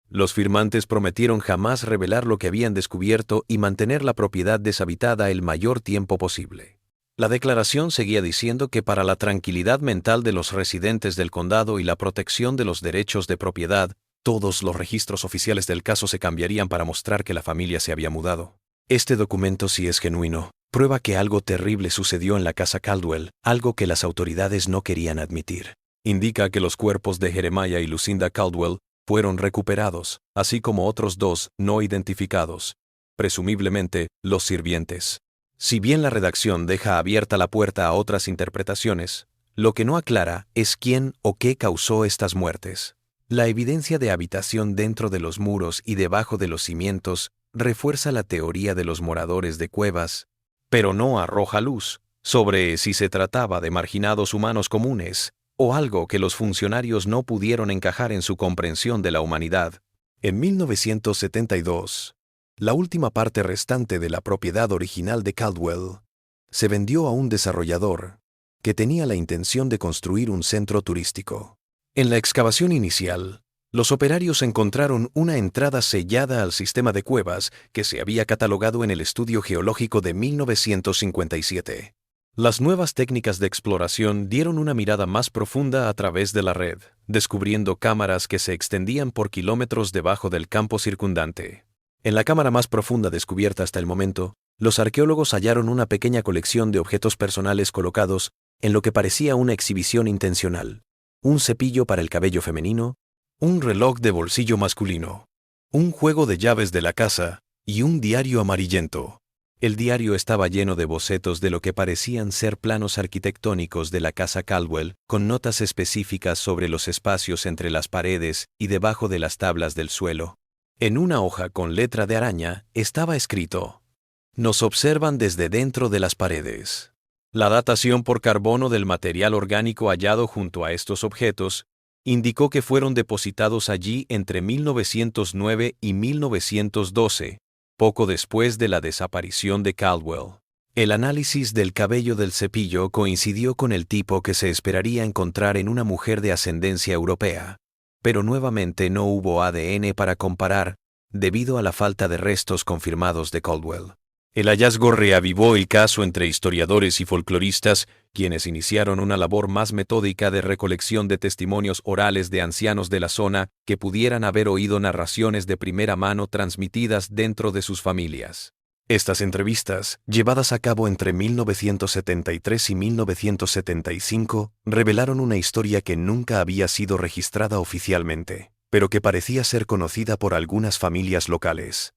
Los firmantes prometieron jamás revelar lo que habían descubierto y mantener la propiedad deshabitada el mayor tiempo posible. La declaración seguía diciendo que para la tranquilidad mental de los residentes del condado y la protección de los derechos de propiedad, todos los registros oficiales del caso se cambiarían para mostrar que la familia se había mudado. Este documento, si es genuino, prueba que algo terrible sucedió en la casa Caldwell, algo que las autoridades no querían admitir. Indica que los cuerpos de Jeremiah y Lucinda Caldwell fueron recuperados, así como otros 2 no identificados, presumiblemente los sirvientes. Si bien la redacción deja abierta la puerta a otras interpretaciones, lo que no aclara es quién o qué causó estas muertes. La evidencia de habitación dentro de los muros y debajo de los cimientos refuerza la teoría de los moradores de cuevas, pero no arroja luz sobre si se trataba de marginados humanos comunes o algo que los funcionarios no pudieron encajar en su comprensión de la humanidad. En 1972, la última parte restante de la propiedad original de Caldwell se vendió a un desarrollador que tenía la intención de construir un centro turístico. En la excavación inicial, los operarios encontraron una entrada sellada al sistema de cuevas que se había catalogado en el estudio geológico de 1957. Las nuevas técnicas de exploración dieron una mirada más profunda a través de la red, descubriendo cámaras que se extendían por kilómetros debajo del campo circundante. En la cámara más profunda descubierta hasta el momento, los arqueólogos hallaron una pequeña colección de objetos personales colocados en lo que parecía una exhibición intencional: un cepillo para el cabello femenino, un reloj de bolsillo masculino, un juego de llaves de la casa y un diario amarillento. El diario estaba lleno de bocetos de lo que parecían ser planos arquitectónicos de la casa Caldwell, con notas específicas sobre los espacios entre las paredes y debajo de las tablas del suelo. En una hoja con letra de araña estaba escrito: "Nos observan desde dentro de las paredes". La datación por carbono del material orgánico hallado junto a estos objetos indicó que fueron depositados allí entre 1909 y 1912, poco después de la desaparición de Caldwell. El análisis del cabello del cepillo coincidió con el tipo que se esperaría encontrar en una mujer de ascendencia europea, pero nuevamente no hubo ADN para comparar debido a la falta de restos confirmados de Caldwell. El hallazgo reavivó el caso entre historiadores y folcloristas, quienes iniciaron una labor más metódica de recolección de testimonios orales de ancianos de la zona que pudieran haber oído narraciones de primera mano transmitidas dentro de sus familias. Estas entrevistas, llevadas a cabo entre 1973 y 1975, revelaron una historia que nunca había sido registrada oficialmente, pero que parecía ser conocida por algunas familias locales.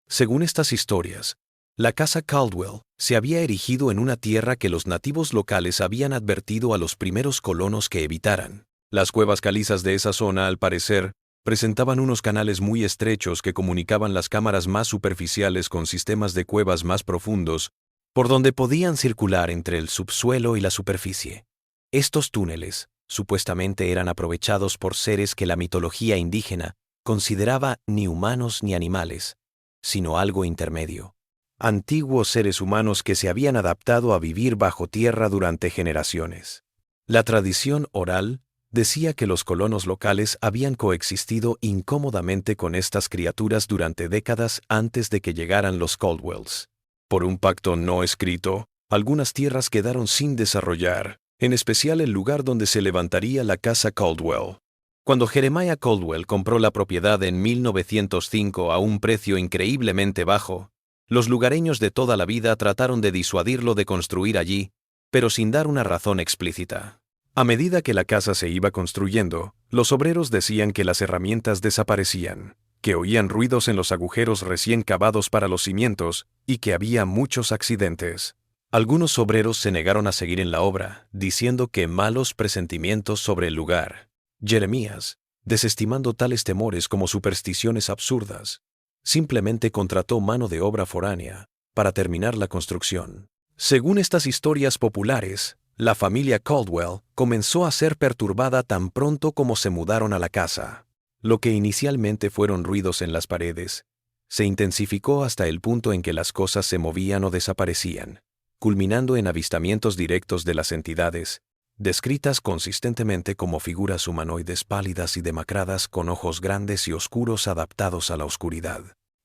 Según estas historias, la casa Caldwell se había erigido en una tierra que los nativos locales habían advertido a los primeros colonos que evitaran. Las cuevas calizas de esa zona, al parecer, presentaban unos canales muy estrechos que comunicaban las cámaras más superficiales con sistemas de cuevas más profundos, por donde podían circular entre el subsuelo y la superficie. Estos túneles, supuestamente, eran aprovechados por seres que la mitología indígena consideraba ni humanos ni animales, sino algo intermedio. Antiguos seres humanos que se habían adaptado a vivir bajo tierra durante generaciones. La tradición oral decía que los colonos locales habían coexistido incómodamente con estas criaturas durante décadas antes de que llegaran los Caldwells. Por un pacto no escrito, algunas tierras quedaron sin desarrollar, en especial el lugar donde se levantaría la casa Caldwell. Cuando Jeremiah Caldwell compró la propiedad en 1905 a un precio increíblemente bajo, los lugareños de toda la vida trataron de disuadirlo de construir allí, pero sin dar una razón explícita. A medida que la casa se iba construyendo, los obreros decían que las herramientas desaparecían, que oían ruidos en los agujeros recién cavados para los cimientos y que había muchos accidentes. Algunos obreros se negaron a seguir en la obra, diciendo que malos presentimientos sobre el lugar. Jeremías, desestimando tales temores como supersticiones absurdas, simplemente contrató mano de obra foránea para terminar la construcción. Según estas historias populares, la familia Caldwell comenzó a ser perturbada tan pronto como se mudaron a la casa. Lo que inicialmente fueron ruidos en las paredes, se intensificó hasta el punto en que las cosas se movían o desaparecían, culminando en avistamientos directos de las entidades, descritas consistentemente como figuras humanoides pálidas y demacradas con ojos grandes y oscuros adaptados a la oscuridad.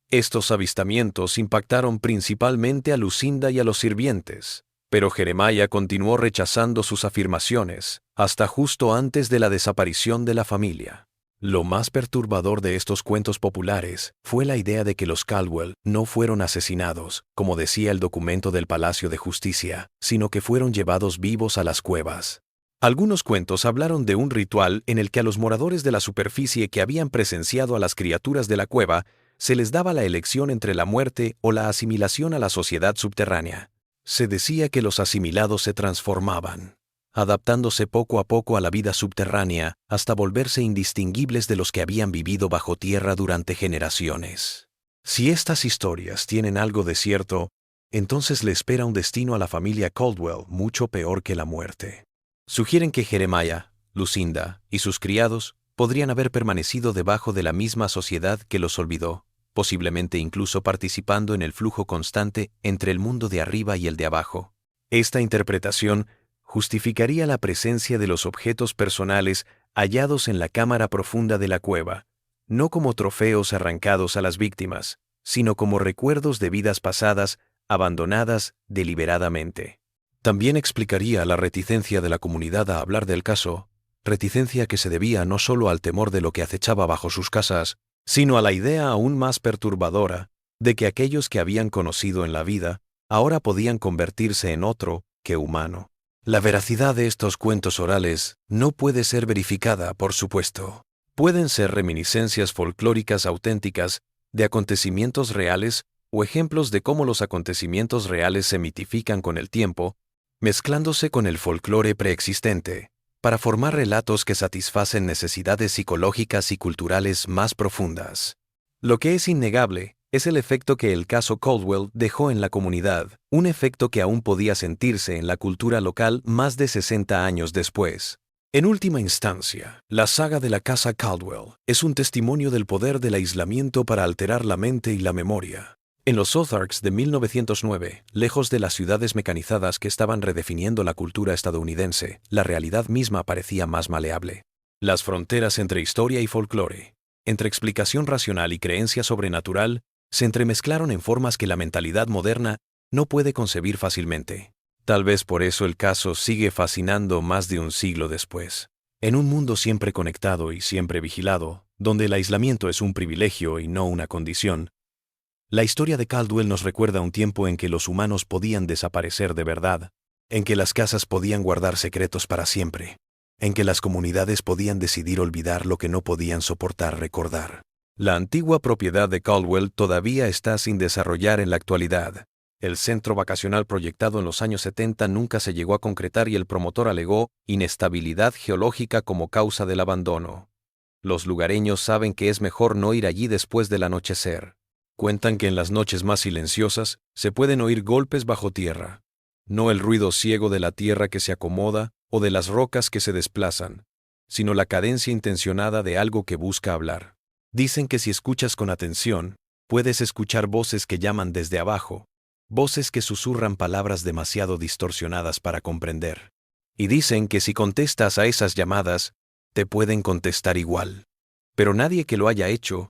Estos avistamientos impactaron principalmente a Lucinda y a los sirvientes, pero Jeremiah continuó rechazando sus afirmaciones hasta justo antes de la desaparición de la familia. Lo más perturbador de estos cuentos populares fue la idea de que los Caldwell no fueron asesinados, como decía el documento del Palacio de Justicia, sino que fueron llevados vivos a las cuevas. Algunos cuentos hablaron de un ritual en el que a los moradores de la superficie que habían presenciado a las criaturas de la cueva se les daba la elección entre la muerte o la asimilación a la sociedad subterránea. Se decía que los asimilados se transformaban, adaptándose poco a poco a la vida subterránea hasta volverse indistinguibles de los que habían vivido bajo tierra durante generaciones. Si estas historias tienen algo de cierto, entonces le espera un destino a la familia Caldwell mucho peor que la muerte. Sugieren que Jeremiah, Lucinda y sus criados podrían haber permanecido debajo de la misma sociedad que los olvidó, posiblemente incluso participando en el flujo constante entre el mundo de arriba y el de abajo. Esta interpretación justificaría la presencia de los objetos personales hallados en la cámara profunda de la cueva, no como trofeos arrancados a las víctimas, sino como recuerdos de vidas pasadas abandonadas deliberadamente. También explicaría la reticencia de la comunidad a hablar del caso, reticencia que se debía no solo al temor de lo que acechaba bajo sus casas, sino a la idea aún más perturbadora de que aquellos que habían conocido en la vida ahora podían convertirse en otro que humano. La veracidad de estos cuentos orales no puede ser verificada, por supuesto. Pueden ser reminiscencias folclóricas auténticas de acontecimientos reales o ejemplos de cómo los acontecimientos reales se mitifican con el tiempo, mezclándose con el folclore preexistente, para formar relatos que satisfacen necesidades psicológicas y culturales más profundas. Lo que es innegable es el efecto que el caso Caldwell dejó en la comunidad, un efecto que aún podía sentirse en la cultura local más de 60 años después. En última instancia, la saga de la casa Caldwell es un testimonio del poder del aislamiento para alterar la mente y la memoria. En los Ozarks de 1909, lejos de las ciudades mecanizadas que estaban redefiniendo la cultura estadounidense, la realidad misma parecía más maleable. Las fronteras entre historia y folclore, entre explicación racional y creencia sobrenatural, se entremezclaron en formas que la mentalidad moderna no puede concebir fácilmente. Tal vez por eso el caso sigue fascinando más de un siglo después. En un mundo siempre conectado y siempre vigilado, donde el aislamiento es un privilegio y no una condición, la historia de Caldwell nos recuerda un tiempo en que los humanos podían desaparecer de verdad, en que las casas podían guardar secretos para siempre, en que las comunidades podían decidir olvidar lo que no podían soportar recordar. La antigua propiedad de Caldwell todavía está sin desarrollar en la actualidad. El centro vacacional proyectado en los años 70 nunca se llegó a concretar y el promotor alegó inestabilidad geológica como causa del abandono. Los lugareños saben que es mejor no ir allí después del anochecer. Cuentan que en las noches más silenciosas se pueden oír golpes bajo tierra, no el ruido ciego de la tierra que se acomoda o de las rocas que se desplazan, sino la cadencia intencionada de algo que busca hablar. Dicen que si escuchas con atención, puedes escuchar voces que llaman desde abajo, voces que susurran palabras demasiado distorsionadas para comprender. Y dicen que si contestas a esas llamadas, te pueden contestar igual. Pero nadie que lo haya hecho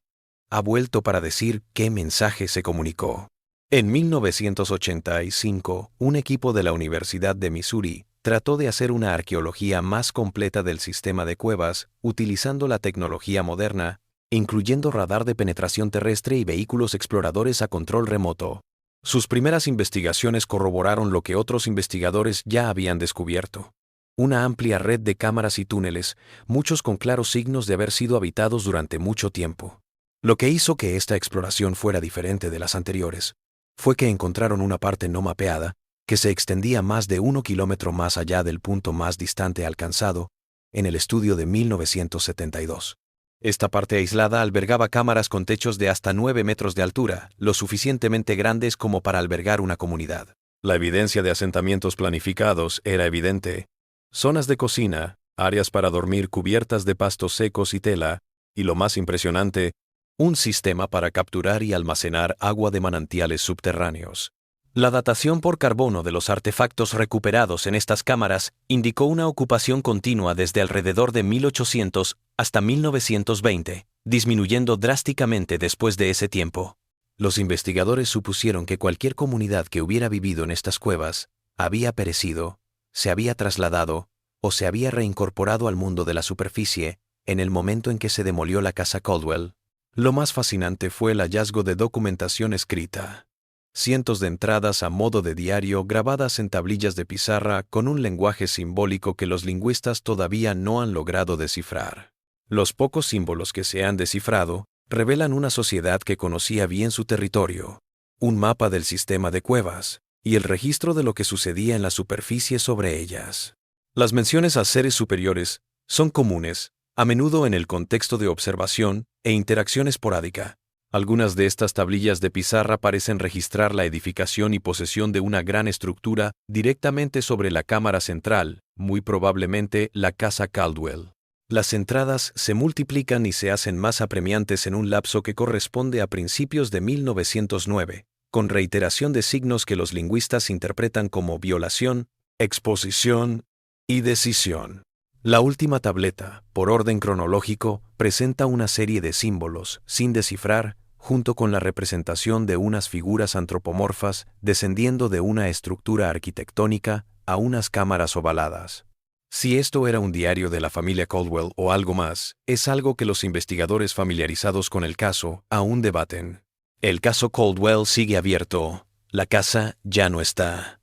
ha vuelto para decir qué mensaje se comunicó. En 1985, un equipo de la Universidad de Missouri trató de hacer una arqueología más completa del sistema de cuevas utilizando la tecnología moderna, incluyendo radar de penetración terrestre y vehículos exploradores a control remoto. Sus primeras investigaciones corroboraron lo que otros investigadores ya habían descubierto. Una amplia red de cámaras y túneles, muchos con claros signos de haber sido habitados durante mucho tiempo. Lo que hizo que esta exploración fuera diferente de las anteriores fue que encontraron una parte no mapeada que se extendía más de 1 kilómetro más allá del punto más distante alcanzado en el estudio de 1972. Esta parte aislada albergaba cámaras con techos de hasta 9 metros de altura, lo suficientemente grandes como para albergar una comunidad. La evidencia de asentamientos planificados era evidente. Zonas de cocina, áreas para dormir cubiertas de pastos secos y tela, y lo más impresionante, un sistema para capturar y almacenar agua de manantiales subterráneos. La datación por carbono de los artefactos recuperados en estas cámaras indicó una ocupación continua desde alrededor de 1800 hasta 1920, disminuyendo drásticamente después de ese tiempo. Los investigadores supusieron que cualquier comunidad que hubiera vivido en estas cuevas había perecido, se había trasladado o se había reincorporado al mundo de la superficie en el momento en que se demolió la casa Caldwell. Lo más fascinante fue el hallazgo de documentación escrita. Cientos de entradas a modo de diario grabadas en tablillas de pizarra con un lenguaje simbólico que los lingüistas todavía no han logrado descifrar. Los pocos símbolos que se han descifrado revelan una sociedad que conocía bien su territorio, un mapa del sistema de cuevas y el registro de lo que sucedía en la superficie sobre ellas. Las menciones a seres superiores son comunes, a menudo en el contexto de observación e interacción esporádica, Algunas de estas tablillas de pizarra parecen registrar la edificación y posesión de una gran estructura directamente sobre la cámara central, muy probablemente la casa Caldwell. Las entradas se multiplican y se hacen más apremiantes en un lapso que corresponde a principios de 1909, con reiteración de signos que los lingüistas interpretan como violación, exposición y decisión. La última tableta, por orden cronológico, presenta una serie de símbolos, sin descifrar, junto con la representación de unas figuras antropomorfas descendiendo de una estructura arquitectónica a unas cámaras ovaladas. Si esto era un diario de la familia Caldwell o algo más, es algo que los investigadores familiarizados con el caso aún debaten. El caso Caldwell sigue abierto. La casa ya no está.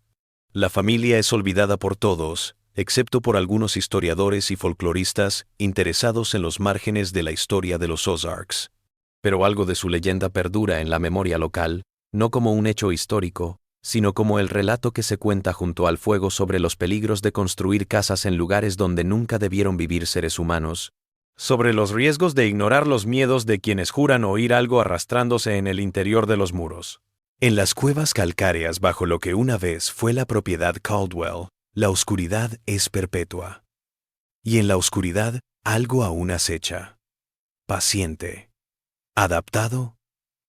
La familia es olvidada por todos, excepto por algunos historiadores y folcloristas interesados en los márgenes de la historia de los Ozarks. Pero algo de su leyenda perdura en la memoria local, no como un hecho histórico, sino como el relato que se cuenta junto al fuego sobre los peligros de construir casas en lugares donde nunca debieron vivir seres humanos, sobre los riesgos de ignorar los miedos de quienes juran oír algo arrastrándose en el interior de los muros. En las cuevas calcáreas bajo lo que una vez fue la propiedad Caldwell, la oscuridad es perpetua. Y en la oscuridad algo aún acecha. Paciente, adaptado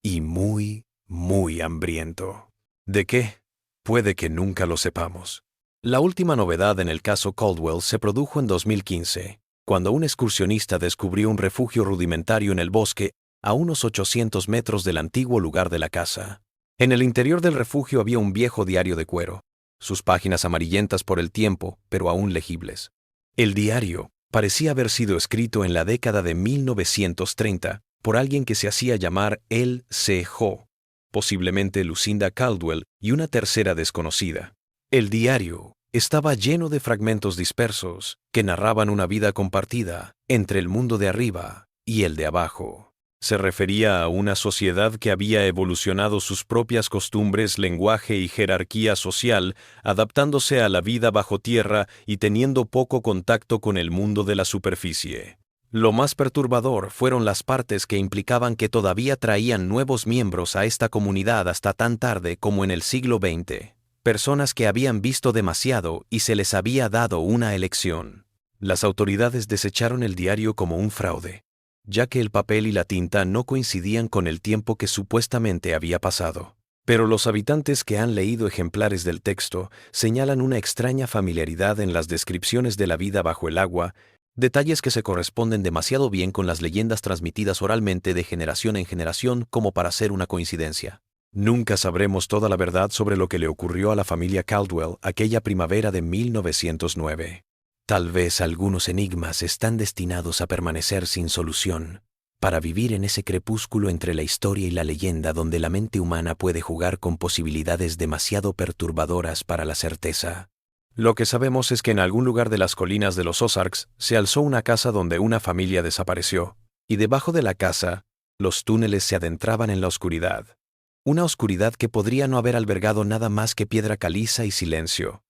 y muy, muy hambriento. ¿De qué? Puede que nunca lo sepamos. La última novedad en el caso Caldwell se produjo en 2015, cuando un excursionista descubrió un refugio rudimentario en el bosque a unos 800 metros del antiguo lugar de la casa. En el interior del refugio había un viejo diario de cuero, sus páginas amarillentas por el tiempo, pero aún legibles. El diario parecía haber sido escrito en la década de 1930 por alguien que se hacía llamar L.C. Ho, posiblemente Lucinda Caldwell y una tercera desconocida. El diario estaba lleno de fragmentos dispersos que narraban una vida compartida entre el mundo de arriba y el de abajo. Se refería a una sociedad que había evolucionado sus propias costumbres, lenguaje y jerarquía social, adaptándose a la vida bajo tierra y teniendo poco contacto con el mundo de la superficie. Lo más perturbador fueron las partes que implicaban que todavía traían nuevos miembros a esta comunidad hasta tan tarde como en el siglo XX. Personas que habían visto demasiado y se les había dado una elección. Las autoridades desecharon el diario como un fraude, ya que el papel y la tinta no coincidían con el tiempo que supuestamente había pasado. Pero los habitantes que han leído ejemplares del texto señalan una extraña familiaridad en las descripciones de la vida bajo el agua, detalles que se corresponden demasiado bien con las leyendas transmitidas oralmente de generación en generación como para ser una coincidencia. Nunca sabremos toda la verdad sobre lo que le ocurrió a la familia Caldwell aquella primavera de 1909. Tal vez algunos enigmas están destinados a permanecer sin solución, para vivir en ese crepúsculo entre la historia y la leyenda donde la mente humana puede jugar con posibilidades demasiado perturbadoras para la certeza. Lo que sabemos es que en algún lugar de las colinas de los Ozarks se alzó una casa donde una familia desapareció, y debajo de la casa, los túneles se adentraban en la oscuridad. Una oscuridad que podría no haber albergado nada más que piedra caliza y silencio,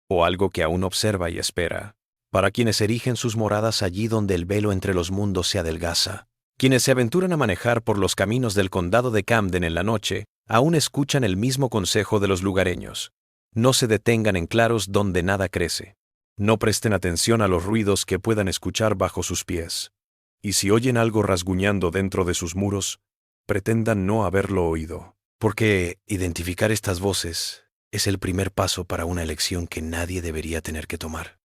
o algo que aún observa y espera. Para quienes erigen sus moradas allí donde el velo entre los mundos se adelgaza. Quienes se aventuran a manejar por los caminos del condado de Camden en la noche, aún escuchan el mismo consejo de los lugareños. No se detengan en claros donde nada crece. No presten atención a los ruidos que puedan escuchar bajo sus pies. Y si oyen algo rasguñando dentro de sus muros, pretendan no haberlo oído. Porque identificar estas voces es el primer paso para una elección que nadie debería tener que tomar.